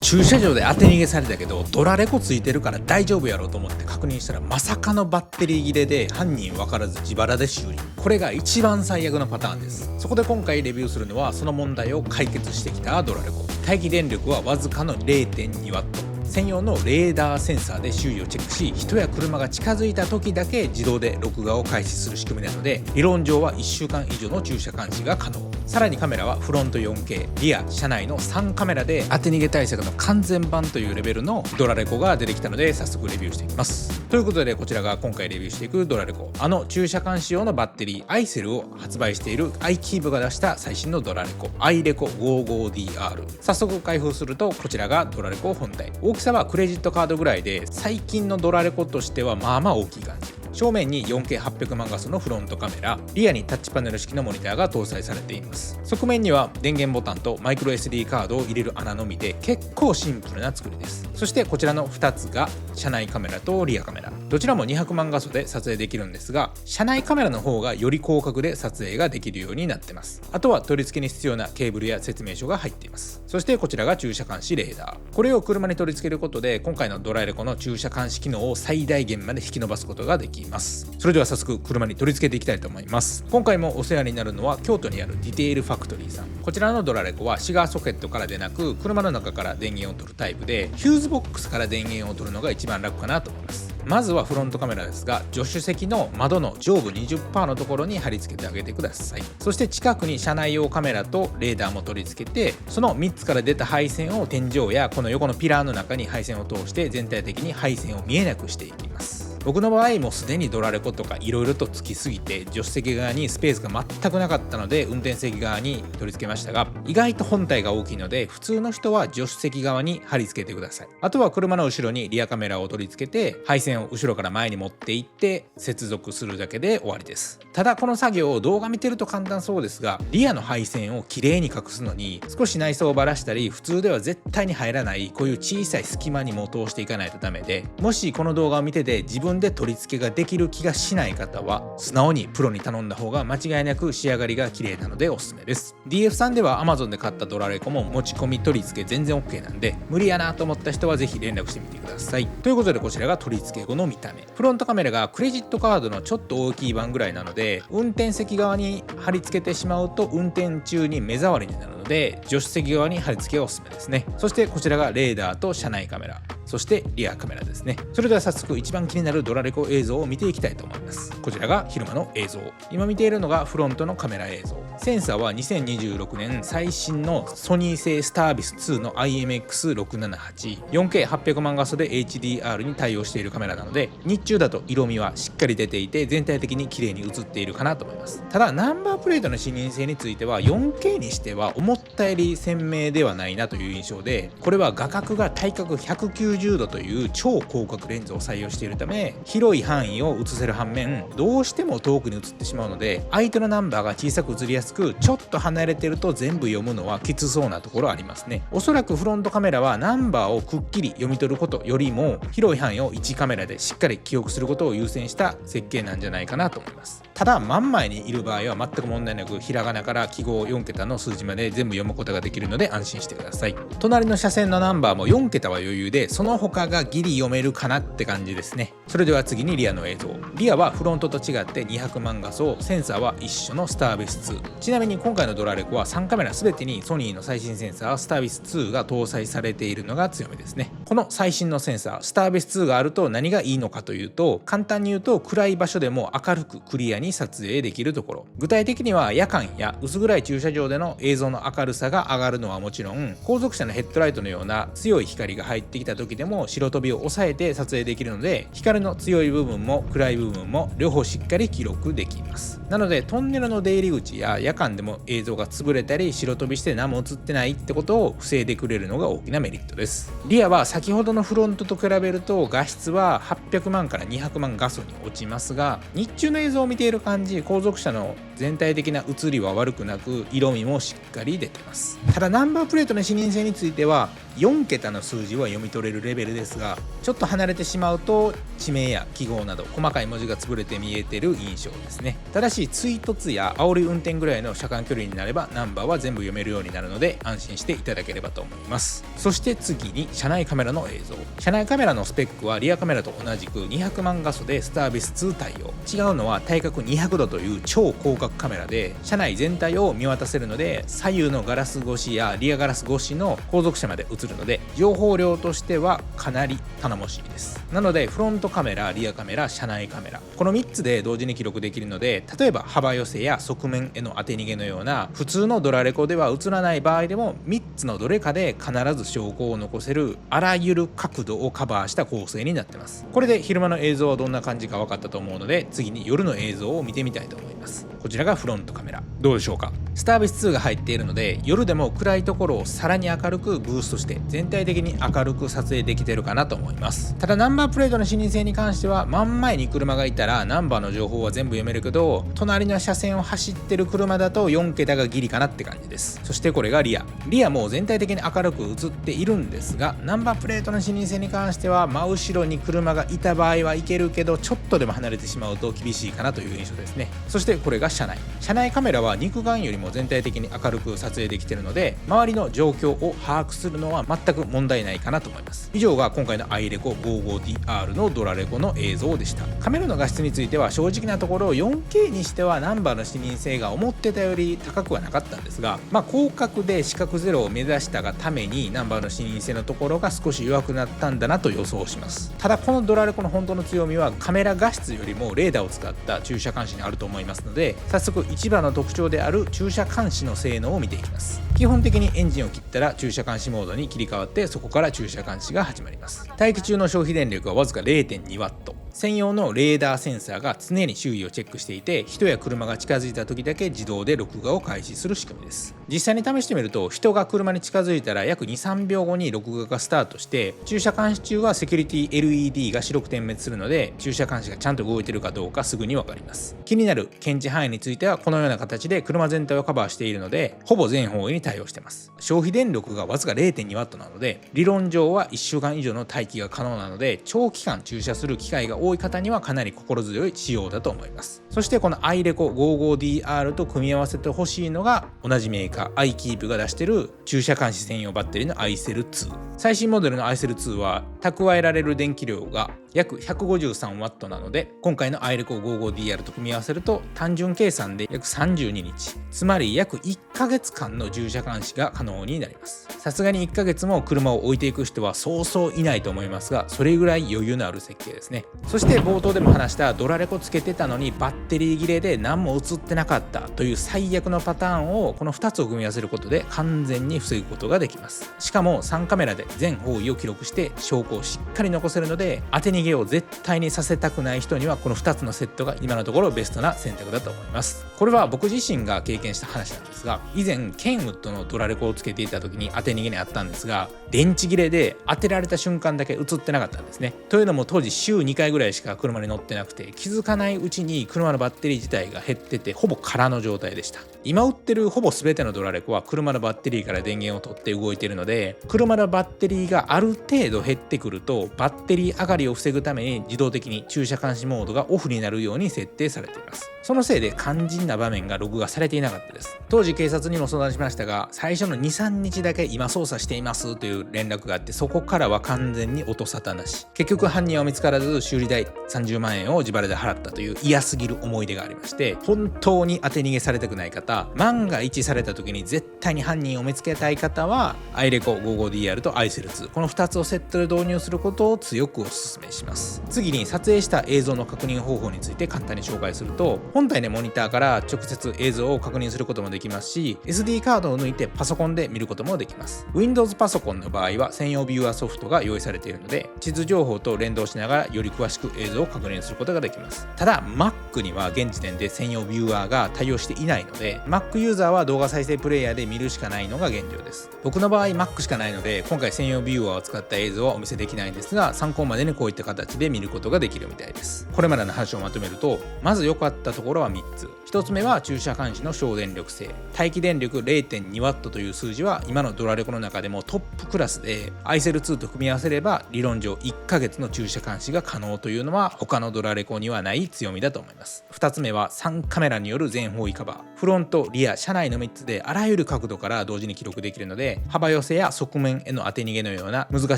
駐車場で当て逃げされたけどドラレコついてるから大丈夫やろうと思って確認したら、まさかのバッテリー切れで犯人分からず自腹で修理。これが一番最悪のパターンです。そこで今回レビューするのはその問題を解決してきたドラレコ。待機電力はわずかの 0.2W、専用のレーダーセンサーで周囲をチェックし、人や車が近づいた時だけ自動で録画を開始する仕組みなので、理論上は1週間以上の駐車監視が可能。さらにカメラはフロント 4K、リア、車内の3カメラで当て逃げ対策の完全版というレベルのドラレコが出てきたので、早速レビューしていきます。ということでこちらが今回レビューしていくドラレコ。駐車監視用のバッテリーアイセルを発売しているアイキーブが出した最新のドラレコ、アイレコ 55DR。 早速開封すると、こちらがドラレコ本体。大きさはクレジットカードぐらいで、最近のドラレコとしてはまあまあ大きい感じ。正面に 4K800 万画素のフロントカメラ、リアにタッチパネル式のモニターが搭載されています。側面には電源ボタンとマイクロ SD カードを入れる穴のみで、結構シンプルな作りです。そしてこちらの2つが車内カメラとリアカメラ、どちらも200万画素で撮影できるんですが、車内カメラの方がより広角で撮影ができるようになってます。あとは取り付けに必要なケーブルや説明書が入っています。そしてこちらが駐車監視レーダー。これを車に取り付けることで、今回のドラレコの駐車監視機能を最大限まで引き伸ばすことができます。それでは早速車に取り付けていきたいと思います。今回もお世話になるのは京都にあるディテールファクトリーさん。こちらのドラレコはシガーソケットからでなく、車の中から電源を取るタイプで、ヒューズボックスから電源を取るのが一番楽かなと思います。まずはフロントカメラですが、助手席の窓の上部 20% のところに貼り付けてあげてください。そして近くに車内用カメラとレーダーも取り付けて、その3つから出た配線を天井やこの横のピラーの中に配線を通して、全体的に配線を見えなくしていきます。僕の場合もすでにドラレコとかいろいろとつきすぎて、助手席側にスペースが全くなかったので運転席側に取り付けましたが、意外と本体が大きいので普通の人は助手席側に貼り付けてください。あとは車の後ろにリアカメラを取り付けて、配線を後ろから前に持っていって接続するだけで終わりです。ただこの作業を動画見てると簡単そうですが、リアの配線をきれいに隠すのに少し内装をばらしたり、普通では絶対に入らないこういう小さい隙間にも通していかないとダメで、もしこの動画を見てて自分で取り付けができる気がしない方は、素直にプロに頼んだ方が間違いなく仕上がりが綺麗なのでおすすめです。 DF さんでは Amazon で買ったドラレコも持ち込み取り付け全然 OK なんで、無理やなと思った人はぜひ連絡してみてください。ということでこちらが取り付け後の見た目。フロントカメラがクレジットカードのちょっと大きい版ぐらいなので、運転席側に貼り付けてしまうと運転中に目障りになるので、助手席側に貼り付けがおすすめですね。そしてこちらがレーダーと車内カメラ、そしてリアカメラですね。それでは早速一番気になるドラレコ映像を見ていきたいと思います。こちらが昼間の映像。今見ているのがフロントのカメラ映像。センサーは2026年最新のソニー製スタービス2の IMX678、 4K800 万画素で HDR に対応しているカメラなので、日中だと色味はしっかり出ていて全体的に綺麗に映っているかなと思います。ただナンバープレートの視認性については 4K にしては思ったより鮮明ではないなという印象で、これは画角が対角190度という超広角レンズを採用しているため、広い範囲を映せる反面、どうしても遠くに映ってしまうので、相手のナンバーが小さく映りやすく、ちょっと離れてると全部読むのはきつそうなところありますね。おそらくフロントカメラはナンバーをくっきり読み取ることよりも、広い範囲を1カメラでしっかり記憶することを優先した設計なんじゃないかなと思います。ただ真ん前にいる場合は全く問題なく、ひらがなから記号4桁の数字まで全部読むことができるので安心してください。隣の車線のナンバーも4桁は余裕で、その他がギリ読めるかなって感じですね。それでは次にリアの映像。リアはフロントと違って200万画素、センサーは一緒のスタービス2。ちなみに今回のドラレコは3カメラ全てにソニーの最新センサースタービス2が搭載されているのが強みですね。この最新のセンサースタービス2があると何がいいのかというと、簡単に言うと暗い場所でも明るくクリアに撮影できるところ。具体的には夜間や薄暗い駐車場での映像の明るさが上がるのはもちろん、後続車のヘッドライトのような強い光が入ってきた時でも白飛びを抑えて撮影できるので、光の強い部分も暗い部分も両方しっかり記録できます。なのでトンネルの出入り口や夜間でも映像が潰れたり白飛びして何も映ってないってことを防いでくれるのが大きなメリットです。リアは先ほどのフロントと比べると画質は800万から200万画素に落ちますが、日中の映像を見ている感じ、後続車の全体的な映りは悪くなく、色味もしっかり出てます。ただナンバープレートの視認性については4桁の数字は読み取れるレベルですが、ちょっと離れてしまうと地名や記号など細かい文字が潰れて見えてる印象ですね。ただし追突や煽り運転ぐらいの車間距離になればナンバーは全部読めるようになるので安心していただければと思います。そして次に車内カメラの映像。車内カメラのスペックはリアカメラと同じく200万画素でスタービス2対応。違うのは対角200度という超広角カメラで車内全体を見渡せるので、左右のガラス越しやリアガラス越しの後続車まで映るので情報量としてはかなり頼もしいです。なのでフロントカメラ、リアカメラ、車内カメラ、この3つで同時に記録できるので、例えば幅寄せや側面への当て逃げのような普通のドラレコでは映らない場合でも3つのどれかで必ず証拠を残せるあらゆる角度をカバーした構成になってます。これで昼間の映像はどんな感じか分かったと思うので、次に夜の映像を見てみたいと思います。こちらがフロントカメラ。どうでしょうか。スタービス2が入っているので夜でも暗いところをさらに明るくブーストして全体的に明るく撮影できてるかなと思います。ただナンバープレートの視認性に関しては、真ん前に車がいたらナンバーの情報は全部読めるけど、隣の車線を走ってる車だと4桁がギリかなって感じです。そしてこれがリアも全体的に明るく映っているんですが、ナンバープレートの視認性に関しては真後ろに車がいた場合はいけるけど、ちょっとでも離れてしまうと厳しいかなという印象ですね。そしてこれが車内カメラは肉眼よりも全体的に明るく撮影できているので、周りの状況を把握するのは全く問題ないかなと思います。以上が今回の iReco55DR のドラレコの映像でした。カメラの画質については正直なところ 4K にしてはナンバーの視認性が思ってたより高くはなかったんですが、広角で視覚ゼロを目指したがためにナンバーの視認性のところが少し弱くなったんだなと予想します。ただこのドラレコの本当の強みはカメラ画質よりもレーダーを使った駐車監視にあると思いますので、早速一番の特徴である駐車監視の性能を見ていきます。基本的にエンジンを切ったら駐車監視モードに切り替わって、そこから駐車監視が始まります。待機中の消費電力はわずか 0.2W。専用のレーダーセンサーが常に周囲をチェックしていて、人や車が近づいた時だけ自動で録画を開始する仕組みです。実際に試してみると、人が車に近づいたら約 2,3 秒後に録画がスタートして、駐車監視中はセキュリティ LED が白く点滅するので、駐車監視がちゃんと動いているかどうかすぐに分かります。気になる検知範囲についてはこのような形で車全体をカバーしているので、ほぼ全方位に対応しています。消費電力がわずか 0.2W なので、理論上は1週間以上の待機が可能なので、長期間駐車する機会が多い方にはかなり心強い仕様だと思います。そしてこの iReco55DR と組み合わせてほしいのが、同じメーカー iKeep が出している駐車監視専用バッテリーの iCell2。最新モデルの iCell2 は蓄えられる電気量が約 153W なので、今回の iReco55DR と組み合わせると単純計算で約32日、つまり約1ヶ月間の駐車監視が可能になります。さすがに1ヶ月も車を置いていく人はそうそういないと思いますが、それぐらい余裕のある設計ですね。そして冒頭でも話したドラレコつけてたのにバッテリー切れで何も映ってなかったという最悪のパターンを、この2つを組み合わせることで完全に防ぐことができます。しかも3カメラで全方位を記録して証拠をしっかり残せるので、当て逃げを絶対にさせたくない人にはこの2つのセットが今のところベストな選択だと思います。これは僕自身が経験した話なんですが、以前ケンウッドのドラレコをつけていた時に当て逃げにあったんですが、電池切れで当てられた瞬間だけ映ってなかったんですね。というのも当時週2回ぐらいしか車に乗ってなくて、気づかないうちに車のバッテリー自体が減っててほぼ空の状態でした。今売ってるほぼ全てのドラレコは車のバッテリーから電源を取って動いているので、車のバッテリーがある程度減ってくるとバッテリー上がりを防ぐために自動的に駐車監視モードがオフになるように設定されています。そのせいで肝心な場面が録画されていなかったです。当時警察にも相談しましたが、最初の 2,3 日だけ今捜査していますという連絡があって、そこからは完全に音沙汰なし。結局犯人は見つからず、修理代30万円を自腹で払ったという嫌すぎる思い出がありまして、本当に当て逃げされたくない方、万が一された時に絶対に犯人を見つけたい方は iReco55DR と iCell2、 この2つをセットで導入することを強くお勧めします。次に撮影した映像の確認方法について簡単に紹介すると、本体のモニターから直接映像を確認することもできますし、 SD カードを抜いてパソコンで見ることもできます。 Windows パソコンの場合は専用ビューアーソフトが用意されているので、地図情報と連動しながらより詳しく映像を確認することができます。ただ Mac には現時点で専用ビューアーが対応していないので、 Mac ユーザーは動画再生プレイヤーで見るしかないのが現状です。僕の場合 Mac しかないので、今回専用ビューアーを使った映像はお見せできないんですが、参考までにこういった形で見ることができるみたいです。これまでの話をまとめると、まず良かったところは3つ。1つ目は駐車監視の省電力性。待機電力 0.2W という数字は今のドラレコの中でもトップクラスで、アイセル2と組み合わせれば理論上1ヶ月の駐車監視が可能というのは他のドラレコにはない強みだと思います。2つ目は3カメラによる全方位カバー。フロント、リア、車内の3つであらゆる角度から同時に記録できるので、幅寄せや側面への当て逃げのような難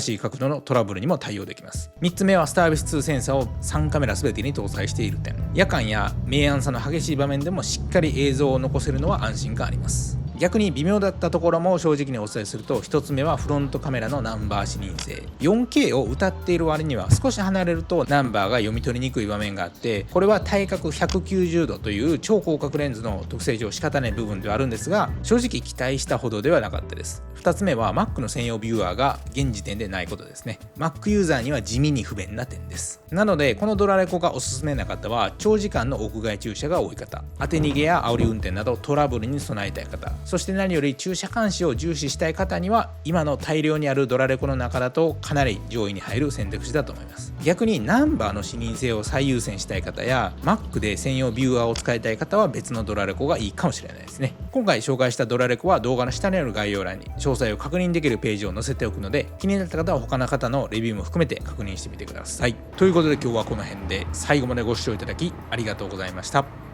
しい角度のトラブルにも対応できます。3つ目はスタービス2センサーを3カメラ全てに搭載している点。夜間や明暗差の激しい場面でもしっかり映像を残せるのは安心感あります。逆に微妙だったところも正直にお伝えすると、1つ目はフロントカメラのナンバー視認性。 4K を歌っている割には少し離れるとナンバーが読み取りにくい場面があって、これは対角190度という超広角レンズの特性上仕方ない部分ではあるんですが、正直期待したほどではなかったです。2つ目は Mac の専用ビューアーが現時点でないことですね。 Mac ユーザーには地味に不便な点です。なのでこのドラレコがおすすめな方は、長時間の屋外駐車が多い方、当て逃げや煽り運転などトラブルに備えたい方、そして何より駐車監視を重視したい方には、今の大量にあるドラレコの中だとかなり上位に入る選択肢だと思います。逆にナンバーの視認性を最優先したい方や Mac で専用ビューアーを使いたい方は別のドラレコがいいかもしれないですね。今回紹介したドラレコは動画の下にある概要欄に詳細を確認できるページを載せておくので、気になった方は他の方のレビューも含めて確認してみてください。ということで今日はこの辺で、最後までご視聴いただきありがとうございました。